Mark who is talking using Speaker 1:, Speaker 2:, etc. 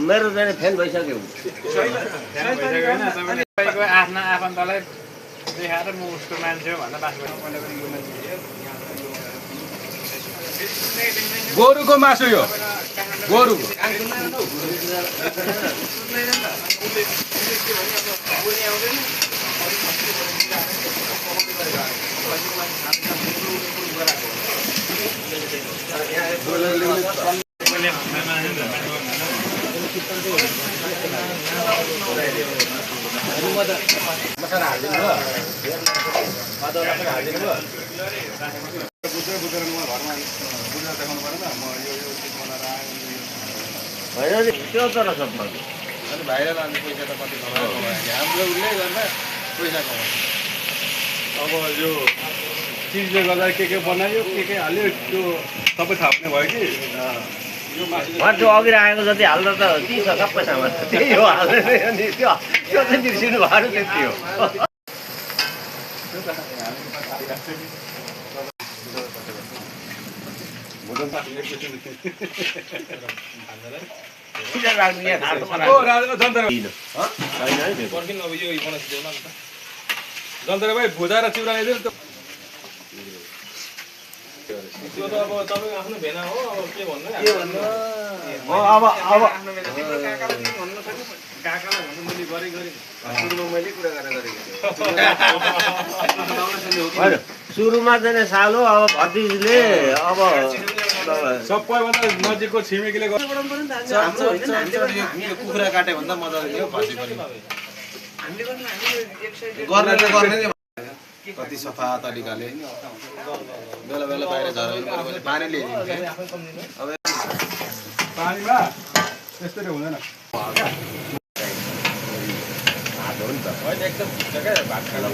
Speaker 1: मेरो चाहिँ फ्यान भइसक्यो
Speaker 2: आफ्ना आफन्तलाई देखाएर म उसको मान्छे हो भनेर बास
Speaker 3: गोरुको मासु यो गोरुको मसला हालिदिनु भयो हालिदिनु भयो
Speaker 1: होइन नि त्यो तर सबै
Speaker 3: अनि भाइरल अनि पैसा त कति कमायो हाम्रो उसले गर्दा पैसा कमायो अब यो चिजले गर्दा के बनायो के हाल्यो त्यो सबै थाहा हुने भयो कि यो मासु
Speaker 1: त्यो अघि राखेको जति हाल्दा त ती छ सबै सामान त्यही हो हाल्दै अनि त्यो चाहिँ बिर्सिनु भएर त्यति हो
Speaker 3: जन्तरा भाइ भुजा र चिउरा ल्याइदिनु त्यो त अब तपाईको आफ्नो भेना हो अब के भन्नु
Speaker 1: अब
Speaker 3: काकालाई भन्नु मैले गरे सुरुमा मैले कुरा गरेर गरेको
Speaker 1: सुरुमा चाहिँ सालो अब भतिजले अब
Speaker 3: सबैभन्दा नजिकको छिमेकीले कुखुरा काट्यो भन्दा मजाले थियो खसी पनि गर्ने कति सफा तरिकाले बेला बेला बाहिर झरेर पानी ल्याइदिन्छ अब पानीमा त्यस्तै हुँदैन
Speaker 1: एकदम
Speaker 3: भात खाँदा